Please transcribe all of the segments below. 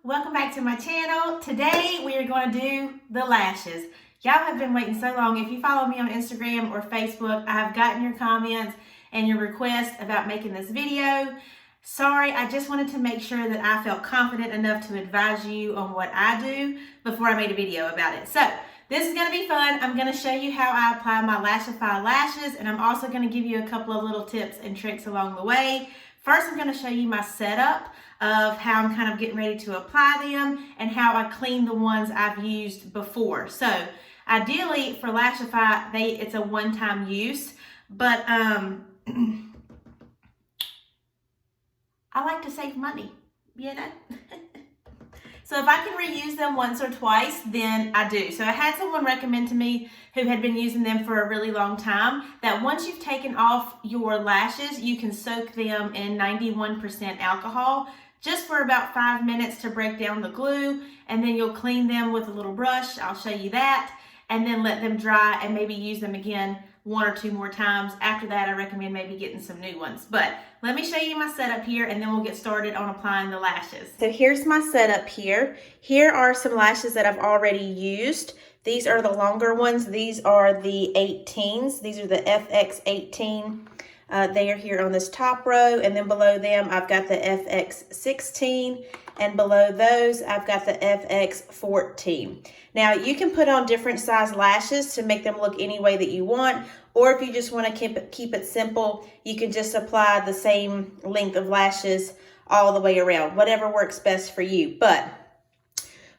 Welcome back to my channel. Today we are going to do the lashes. Y'all have been waiting so long. If you follow me on Instagram or Facebook, I have gotten your comments and your requests about making this video. Sorry, I just wanted to make sure that I felt confident enough to advise you on what I do before I made a video about it. So this is going to be fun. I'm going to show you how I apply my Lashify lashes, and I'm also going to give you a couple of little tips and tricks along the way. First, I'm going to show you my setup of how I'm kind of getting ready to apply them and how I clean the ones I've used before. So ideally for Lashify, it's a one-time use, but I like to save money, you know? So if I can reuse them once or twice, then I do. So I had someone recommend to me who had been using them for a really long time that once you've taken off your lashes, you can soak them in 91% alcohol just for about 5 minutes to break down the glue, and then you'll clean them with a little brush. I'll show you that, and then let them dry and maybe use them again 1 or 2 more times. After that, I recommend maybe getting some new ones. But let me show you my setup here, and then we'll get started on applying the lashes. So here's my setup here. Here are some lashes that I've already used. These are the longer ones. These are the 18s. These are the FX18. They are here on this top row, and then below them I've got the FX16, and below those I've got the FX14. Now you can put on different size lashes to make them look any way that you want, or if you just want to keep it simple, you can just apply the same length of lashes all the way around, whatever works best for you. But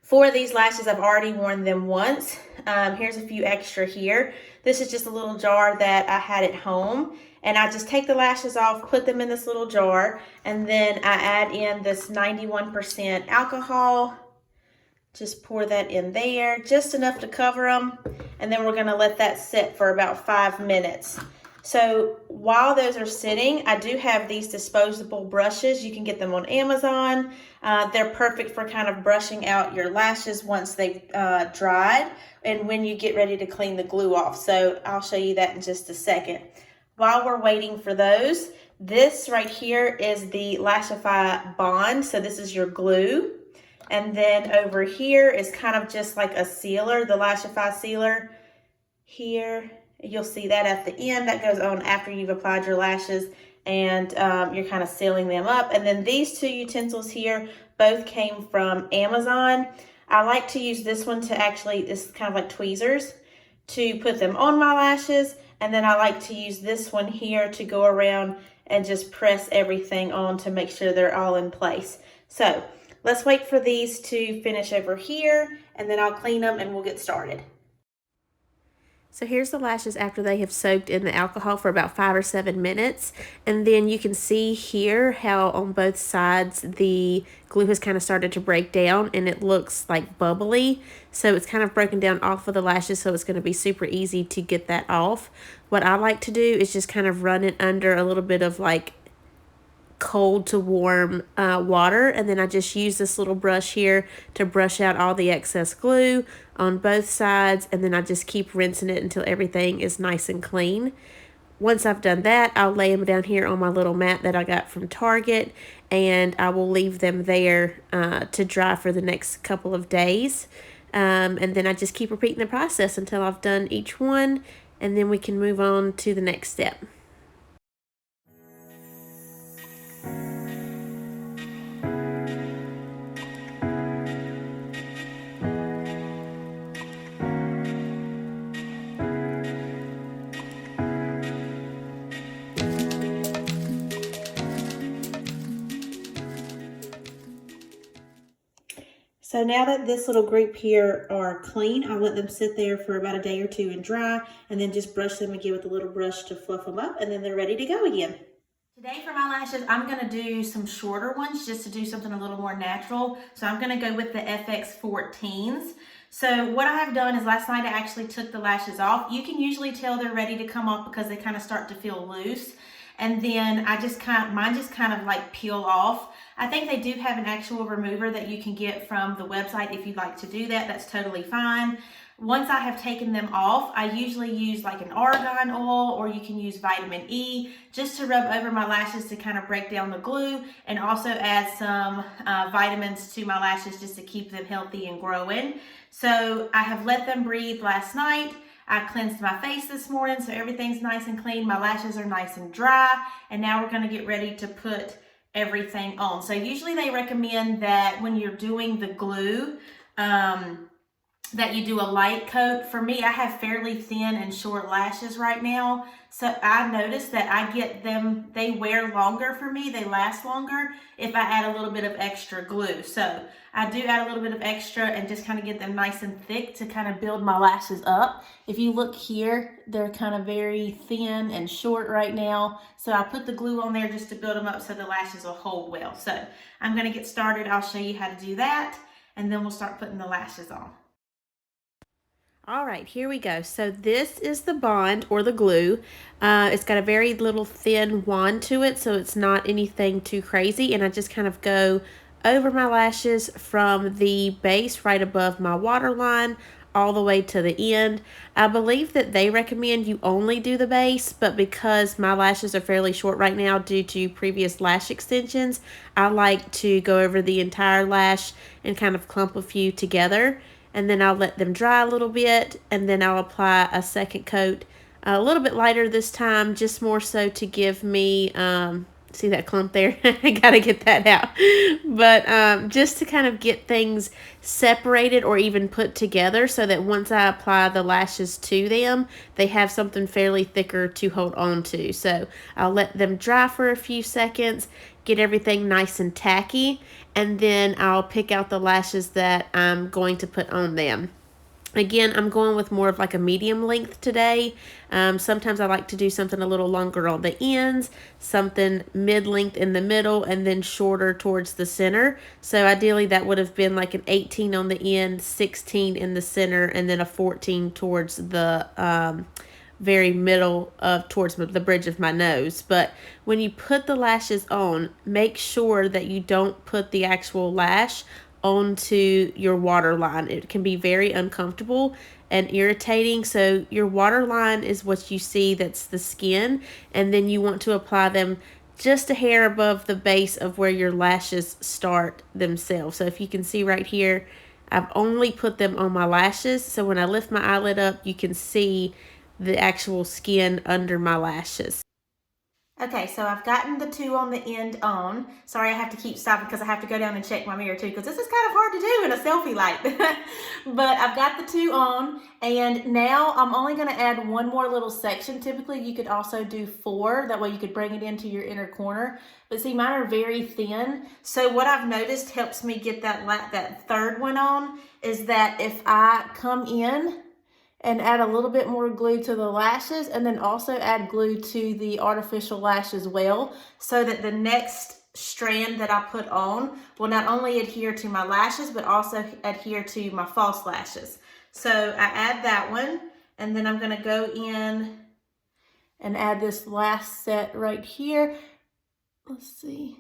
for these lashes, I've already worn them once. Here's a few extra here. This is just a little jar that I had at home, and I just take the lashes off, put them in this little jar, and then I add in this 91% alcohol. Just pour that in there, just enough to cover them, and then we're gonna let that sit for about 5 minutes. So while those are sitting, I do have these disposable brushes. You can get them on Amazon. They're perfect for kind of brushing out your lashes once they've dried and when you get ready to clean the glue off. So I'll show you that in just a second. While we're waiting for those, this right here is the Lashify Bond. So this is your glue. And then over here is kind of just like a sealer, the Lashify sealer here. You'll see that at the end. That goes on after you've applied your lashes, and you're kind of sealing them up. And then these 2 utensils here both came from Amazon. I like to use this one to actually, this is kind of like tweezers, to put them on my lashes. And then I like to use this one here to go around and just press everything on to make sure they're all in place. So let's wait for these to finish over here, and then I'll clean them and we'll get started. So here's the lashes after they have soaked in the alcohol for about 5 or 7 minutes. And then you can see here how on both sides the glue has kind of started to break down, and it looks like bubbly. So it's kind of broken down off of the lashes, so it's going to be super easy to get that off. What I like to do is just kind of run it under a little bit of like cold to warm water, and then I just use this little brush here to brush out all the excess glue on both sides, and then I just keep rinsing it until everything is nice and clean. Once I've done that, I'll lay them down here on my little mat that I got from Target, and I will leave them there to dry for the next couple of days, and then I just keep repeating the process until I've done each one, and then we can move on to the next step. So now that this little group here are clean, I'll let them sit there for about a day or 2 and dry, and then just brush them again with a little brush to fluff them up, and then they're ready to go again. Today for my lashes, I'm gonna do some shorter ones just to do something a little more natural. So I'm gonna go with the FX14s. So what I have done is last night I actually took the lashes off. You can usually tell they're ready to come off because they kind of start to feel loose. And then mine just kind of like peel off. I think they do have an actual remover that you can get from the website if you'd like to do that. That's totally fine. once I have taken them off, I usually use like an argan oil, or you can use vitamin E just to rub over my lashes to kind of break down the glue, and also add some vitamins to my lashes just to keep them healthy and growing. So I have let them breathe last night. I cleansed my face this morning, so everything's nice and clean. My lashes are nice and dry, and now we're going to get ready to put everything on. So usually they recommend that when you're doing the glue, that you do a light coat. For me, I have fairly thin and short lashes right now, so I noticed that I get them, they wear longer for me, they last longer if I add a little bit of extra glue. So I do add a little bit of extra and just kind of get them nice and thick to kind of build my lashes up. If you look here, they're kind of very thin and short right now, so I put the glue on there just to build them up so the lashes will hold well. So I'm going to get started. I'll show you how to do that, and then we'll start putting the lashes on. All right, here we go. So this is the bond, or the glue. It's got a very little thin wand to it, so it's not anything too crazy. And I just kind of go over my lashes from the base right above my waterline all the way to the end. I believe that they recommend you only do the base, but because my lashes are fairly short right now due to previous lash extensions, I like to go over the entire lash and kind of clump a few together. And then I'll let them dry a little bit, and then I'll apply a second coat, a little bit lighter this time, just more so to give me, see that clump there? I gotta get that out. But just to kind of get things separated or even put together, so that once I apply the lashes to them, they have something fairly thicker to hold on to. So I'll let them dry for a few seconds, get everything nice and tacky, and then I'll pick out the lashes that I'm going to put on them. Again, I'm going with more of like a medium length today. Sometimes I like to do something a little longer on the ends, something mid-length in the middle, and then shorter towards the center. So ideally that would have been like an 18 on the end, 16 in the center, and then a 14 towards the very middle of towards the bridge of my nose. But when you put the lashes on, make sure that you don't put the actual lash onto your waterline. It can be very uncomfortable and irritating. So your waterline is what you see, that's the skin, and then you want to apply them just a hair above the base of where your lashes start themselves. So if you can see right here, I've only put them on my lashes, so when I lift my eyelid up, you can see the actual skin under my lashes. Okay, so I've gotten the two on the end on. Sorry, I have to keep stopping because I have to go down and check my mirror too, because this is kind of hard to do in a selfie light. But I've got the two on, and now I'm only going to add one more little section. Typically, you could also do 4. That way you could bring it into your inner corner. But see, mine are very thin. So what I've noticed helps me get that third one on is that if I come in and add a little bit more glue to the lashes, and then also add glue to the artificial lash as well, so that the next strand that I put on will not only adhere to my lashes, but also adhere to my false lashes. So I add that one, and then I'm gonna go in and add this last set right here. Let's see.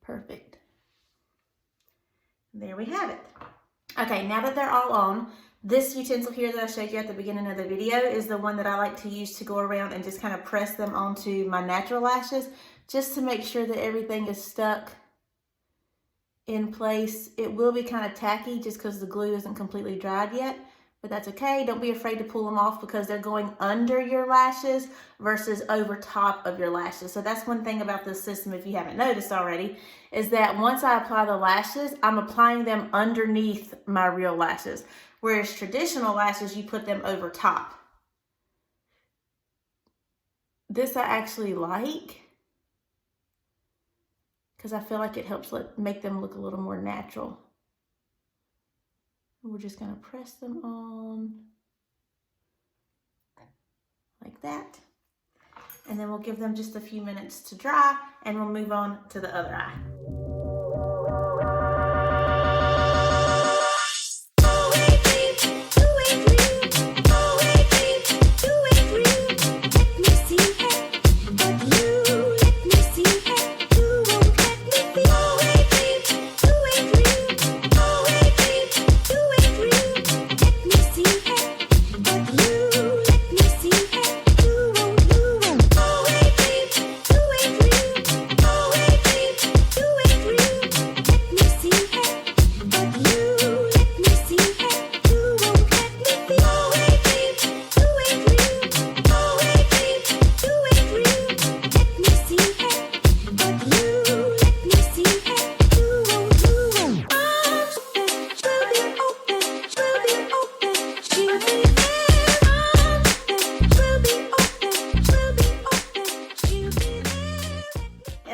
Perfect. There we have it. Okay, now that they're all on, this utensil here that I showed you at the beginning of the video is the one that I like to use to go around and just kind of press them onto my natural lashes, just to make sure that everything is stuck in place. It will be kind of tacky just because the glue isn't completely dried yet, but that's okay. Don't be afraid to pull them off, because they're going under your lashes versus over top of your lashes. So that's one thing about this system, if you haven't noticed already, is that once I apply the lashes, I'm applying them underneath my real lashes. Whereas traditional lashes, you put them over top. This I actually like, because I feel like it helps make them look a little more natural. We're just going to press them on like that. And then we'll give them just a few minutes to dry, and we'll move on to the other eye.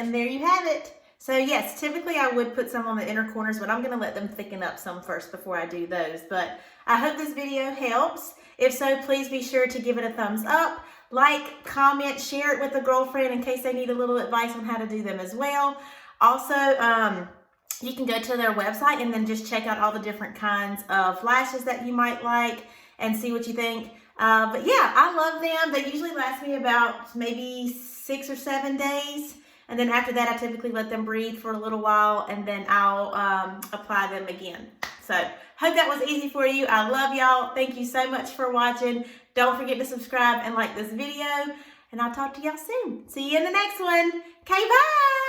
and there you have it. So yes, typically I would put some on the inner corners, but I'm going to let them thicken up some first before I do those. But I hope this video helps. If so, please be sure to give it a thumbs up, like, comment, share it with a girlfriend in case they need a little advice on how to do them as well. Also, you can go to their website and then just check out all the different kinds of lashes that you might like and see what you think. But yeah, I love them. They usually last me about maybe 6 or 7 days. And then after that, I typically let them breathe for a little while and then I'll apply them again. So hope that was easy for you. I love y'all. Thank you so much for watching. Don't forget to subscribe and like this video. And I'll talk to y'all soon. See you in the next one. Okay, bye.